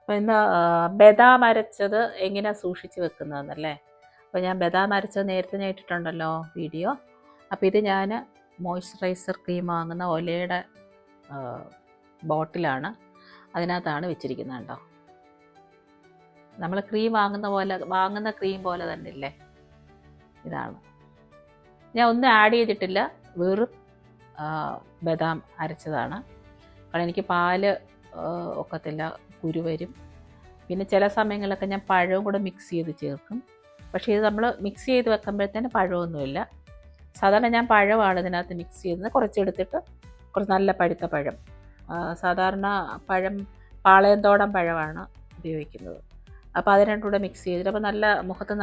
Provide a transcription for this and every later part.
അപ്പോൾ ഇന്ന് ബദാം അരച്ചത് എങ്ങനെയാണ് സൂക്ഷിച്ച് വെക്കുന്നതെന്നല്ലേ. അപ്പോൾ ഞാൻ ബദാം അരച്ചത് നേരത്തെ ഞാൻ ഇട്ടിട്ടുണ്ടല്ലോ വീഡിയോ. അപ്പോൾ ഇത് ഞാൻ മോയ്സ്ചറൈസർ ക്രീം വാങ്ങുന്ന ഒലയുടെ ബോട്ടിലാണ്, അതിനകത്താണ് വെച്ചിരിക്കുന്നത് കേട്ടോ. നമ്മൾ ക്രീം വാങ്ങുന്ന ക്രീം പോലെ തന്നെ ഇല്ലേ, ഇതാണ്. ഞാൻ ഒന്നും ആഡ് ചെയ്തിട്ടില്ല, വെറും ബദാം അരച്ചതാണ്. കാരണം എനിക്ക് പാല് ഒക്കത്തില്ല, കുരു വരും. പിന്നെ ചില സമയങ്ങളിലൊക്കെ ഞാൻ പഴവും കൂടെ മിക്സ് ചെയ്ത് ചേർക്കും. പക്ഷേ ഇത് നമ്മൾ മിക്സ് ചെയ്ത് വെക്കുമ്പോഴത്തേന് പഴമൊന്നുമില്ല. സാധാരണ ഞാൻ പഴമാണ് ഇതിനകത്ത് മിക്സ് ചെയ്യുന്നത്. കുറച്ചെടുത്തിട്ട് കുറച്ച് നല്ല പഴുത്ത പഴം, സാധാരണ പഴം പാളയംതോടൻ പഴമാണ് ഉപയോഗിക്കുന്നത്. അപ്പോൾ അത് രണ്ടും കൂടെ മിക്സ് ചെയ്തിട്ട് അപ്പോൾ മുഖത്ത്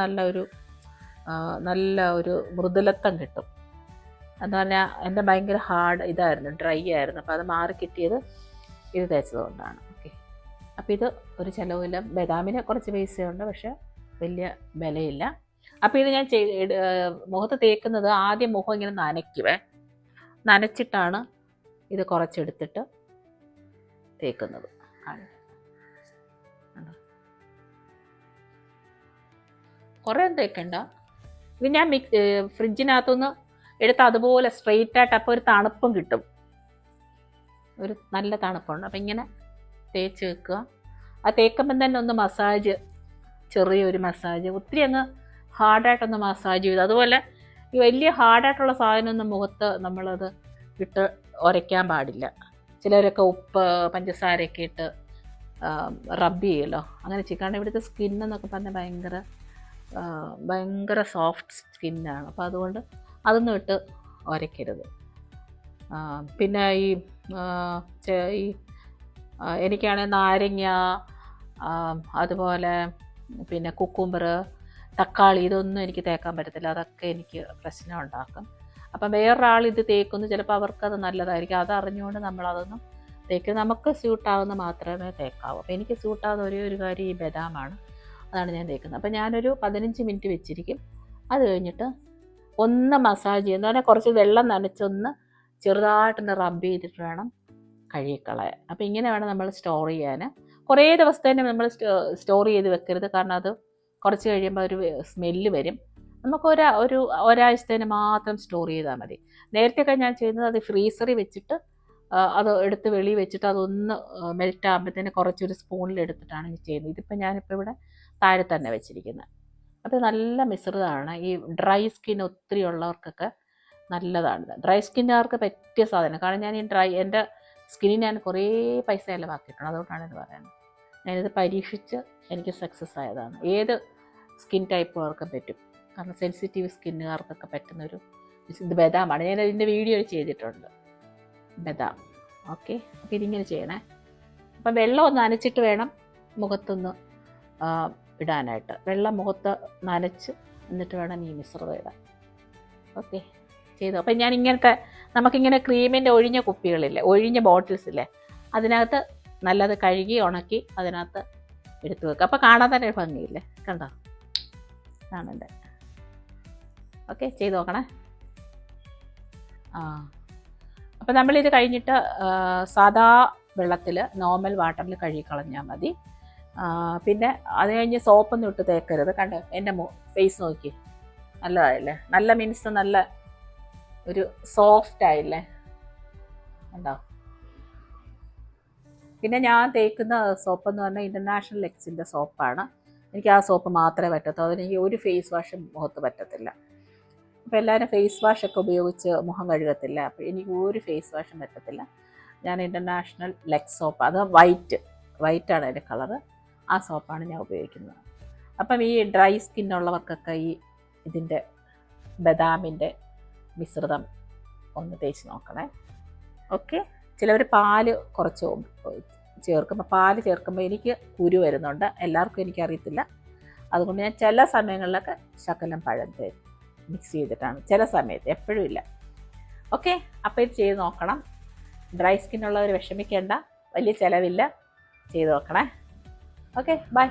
നല്ല ഒരു മൃദുലത്വം കിട്ടും. എന്ന് പറഞ്ഞാൽ എൻ്റെ ഭയങ്കര ഇതായിരുന്നു, ഡ്രൈ ആയിരുന്നു. അപ്പോൾ അത് മാറി കിട്ടിയത് ഇത് തേച്ചതുകൊണ്ടാണ്. ഓക്കെ, അപ്പോൾ ഇത് ഒരു ചിലവില്ല. ബദാമിന് കുറച്ച് പൈസയുണ്ട്, പക്ഷേ വലിയ വിലയില്ല. അപ്പോൾ ഇത് ഞാൻ മുഖത്ത് തേക്കുന്നത്, ആദ്യം മുഖം ഇങ്ങനെ നനച്ചിട്ടാണ് ഇത് കുറച്ചെടുത്തിട്ട് തേക്കുന്നത്. കുറേ തേക്കണ്ട. ഇത് ഞാൻ ഫ്രിഡ്ജിനകത്തുനിന്ന് എടുത്ത് അതുപോലെ സ്ട്രെയിറ്റ് ആയിട്ട്, അപ്പോൾ ഒരു തണുപ്പും കിട്ടും, ഒരു നല്ല തണുപ്പുണ്ട്. അപ്പം ഇങ്ങനെ തേച്ച് വെക്കുക. ആ തേക്കുമ്പം തന്നെ ഒന്ന് ചെറിയൊരു മസാജ്, ഒത്തിരി അങ്ങ് ഹാർഡായിട്ടൊന്ന് മസാജ് ചെയ്തു. അതുപോലെ ഈ വലിയ ഹാർഡായിട്ടുള്ള സാധനമൊന്നും മുഖത്ത് നമ്മളത് ഇട്ട് ഉരയ്ക്കാൻ പാടില്ല. ചിലരൊക്കെ ഉപ്പ് പഞ്ചസാരയൊക്കെ ഇട്ട് റബ്ബ് ചെയ്യുമല്ലോ, അങ്ങനെ ചിക്കാണ്ട്. ഇവിടുത്തെ സ്കിന്നെന്നൊക്കെ പറഞ്ഞാൽ ഭയങ്കര സോഫ്റ്റ് സ്കിന്നാണ്. അപ്പോൾ അതുകൊണ്ട് അതൊന്നും ഇട്ട് ഉരയ്ക്കരുത്. പിന്നെ എനിക്കാണെങ്കിൽ നാരങ്ങ, അതുപോലെ പിന്നെ കുക്കുംബർ, തക്കാളി, ഇതൊന്നും എനിക്ക് തേക്കാൻ പറ്റത്തില്ല. അതൊക്കെ എനിക്ക് പ്രശ്നം ഉണ്ടാക്കും. അപ്പം വേറൊരാൾ ഇത് തേക്കുന്നു, ചിലപ്പോൾ അവർക്കത് നല്ലതായിരിക്കും. അതറിഞ്ഞുകൊണ്ട് നമ്മളതൊന്നും തേക്കുന്നത്, നമുക്ക് സ്യൂട്ടാവുന്ന മാത്രമേ തേക്കാവൂ. അപ്പോൾ എനിക്ക് സ്യൂട്ടാവുന്ന ഒരേ ഒരു കാര്യം ഈ ബദാമാണ്, അതാണ് ഞാൻ തേക്കുന്നത്. അപ്പോൾ ഞാനൊരു 15 മിനിറ്റ് വെച്ചിരിക്കും. അത് കഴിഞ്ഞിട്ട് ഒന്ന് മസാജ് ചെയ്യുന്ന പറഞ്ഞാൽ കുറച്ച് വെള്ളം നനച്ചൊന്ന് ചെറുതായിട്ടൊന്ന് റബ്ബ് ചെയ്തിട്ട് വേണം കഴുകിക്കളയാൻ. അപ്പോൾ ഇങ്ങനെ വേണം നമ്മൾ സ്റ്റോർ ചെയ്യാൻ. കുറേ ദിവസത്തേന് നമ്മൾ സ്റ്റോർ ചെയ്ത് വെക്കരുത്, കാരണം അത് കുറച്ച് കഴിയുമ്പോൾ ഒരു സ്മെല്ല് വരും. നമുക്ക് ഒരാഴ്ചത്തേന് മാത്രം സ്റ്റോർ ചെയ്താൽ മതി. നേരത്തെയൊക്കെ ഞാൻ ചെയ്യുന്നത് അത് ഫ്രീസറിൽ വെച്ചിട്ട് അത് എടുത്ത് വെളിയിൽ വെച്ചിട്ട് അതൊന്ന് മെൽറ്റ് ആകുമ്പോഴത്തേന് കുറച്ചൊരു സ്പൂണിൽ എടുത്തിട്ടാണ് ചെയ്യുന്നത്. ഞാനിപ്പോൾ ഇവിടെ താഴെ തന്നെ വെച്ചിരിക്കുന്നത്. അത് നല്ല മിശ്രിതമാണ്. ഈ ഡ്രൈ സ്കിൻ ഒത്തിരി ഉള്ളവർക്കൊക്കെ നല്ലതാണ്. ഡ്രൈ സ്കിന്നുകാർക്ക് പറ്റിയ സാധനം. കാരണം ഞാൻ എൻ്റെ സ്കിന്നിന് ഞാൻ കുറേ പൈസ ചിലവാക്കിയിട്ടുണ്ട്, അതുകൊണ്ടാണ് ഇത് പറയുന്നത്. ഞാനിത് പരീക്ഷിച്ച് എനിക്ക് സക്സസ് ആയതാണ്. ഏത് സ്കിൻ ടൈപ്പുകാർക്കും പറ്റും, കാരണം സെൻസിറ്റീവ് സ്കിന്നുകാർക്കൊക്കെ പറ്റുന്നൊരു ഇത് ബദാമാണ്. ഞാൻ ഇതിൻ്റെ വീഡിയോ ചെയ്തിട്ടുണ്ട്, ബദാം. ഓക്കെ, അപ്പോൾ ഇതിങ്ങനെ ചെയ്യണേ. അപ്പം വെള്ളം ഒന്ന് നനച്ചിട്ട് വേണം മുഖത്തൊന്ന് ഇടാനായിട്ട്. വെള്ളം മുഖത്ത് നനച്ച് എന്നിട്ട് വേണം ഈ മിശ്രിതം ഇടാൻ. ഓക്കെ, ചെയ്തു. അപ്പം ഞാൻ നമുക്കിങ്ങനെ ക്രീമിൻ്റെ ഒഴിഞ്ഞ കുപ്പികളില്ലേ, ഒഴിഞ്ഞ ബോട്ടിൽസ് ഇല്ലേ, അതിനകത്ത് നല്ലത് കഴുകി ഉണക്കി അതിനകത്ത് എടുത്തു വെക്കുക. അപ്പോൾ കാണാൻ തന്നെ ഒരു ഭംഗിയില്ലേ, കണ്ടോ? കാണണ്ടേ? ഓക്കെ, ചെയ്ത് നോക്കണേ. അപ്പോൾ നമ്മളിത് കഴിഞ്ഞിട്ട് സാദാ വെള്ളത്തിൽ, നോർമൽ വാട്ടറിൽ കഴുകിക്കളഞ്ഞാൽ മതി. പിന്നെ അത് കഴിഞ്ഞ് സോപ്പൊന്നും ഇട്ട് തേക്കരുത്. കണ്ടോ എൻ്റെ ഫേസ് നോക്കി, നല്ലതായില്ലേ? നല്ല മീൻസ് നല്ല ഒരു സോഫ്റ്റ് ആയില്ലേ, കണ്ടോ? പിന്നെ ഞാൻ തേക്കുന്ന സോപ്പെന്ന് പറഞ്ഞാൽ ഇൻ്റർനാഷണൽ എക്സിൻ്റെ സോപ്പാണ്. എനിക്ക് ആ സോപ്പ് മാത്രമേ പറ്റത്തുള്ളൂ. അതിനെനിക്ക് ഒരു ഫേസ് വാഷും മുഖത്ത് പറ്റത്തില്ല. അപ്പോൾ എല്ലാവരും ഫേസ് വാഷൊക്കെ ഉപയോഗിച്ച് മുഖം കഴുകത്തില്ല, അപ്പോൾ എനിക്ക് ഒരു ഫേസ് വാഷും പറ്റത്തില്ല. ഞാൻ ഇൻ്റർനാഷണൽ ലെക്സ് സോപ്പ്, അത് വൈറ്റാണ് അതിൻ്റെ കളറ്, ആ സോപ്പാണ് ഞാൻ ഉപയോഗിക്കുന്നത്. അപ്പം ഈ ഡ്രൈ സ്കിന്നുള്ളവർക്കൊക്കെ ഇതിൻ്റെ ബദാമിൻ്റെ മിശ്രിതം ഒന്ന് തേച്ച് നോക്കണേ. ഓക്കെ, ചിലവർ പാല് കുറച്ച് ചേർക്കുമ്പോൾ, പാല് ചേർക്കുമ്പോൾ എനിക്ക് കുരു വരുന്നുണ്ട്. എല്ലാവർക്കും എനിക്കറിയത്തില്ല. അതുകൊണ്ട് ഞാൻ ചില സമയങ്ങളിലൊക്കെ ശകലം പഴം മിക്സ് ചെയ്തിട്ടാണ്, ചില സമയത്ത്, എപ്പോഴും ഇല്ല. ഓക്കെ, അപ്പോൾ ഇത് ചെയ്ത് നോക്കണം. ഡ്രൈ സ്കിന്നുള്ളവർ വിഷമിക്കേണ്ട, വലിയ ചിലവില്ല, ചെയ്ത് നോക്കണേ. Okay, by.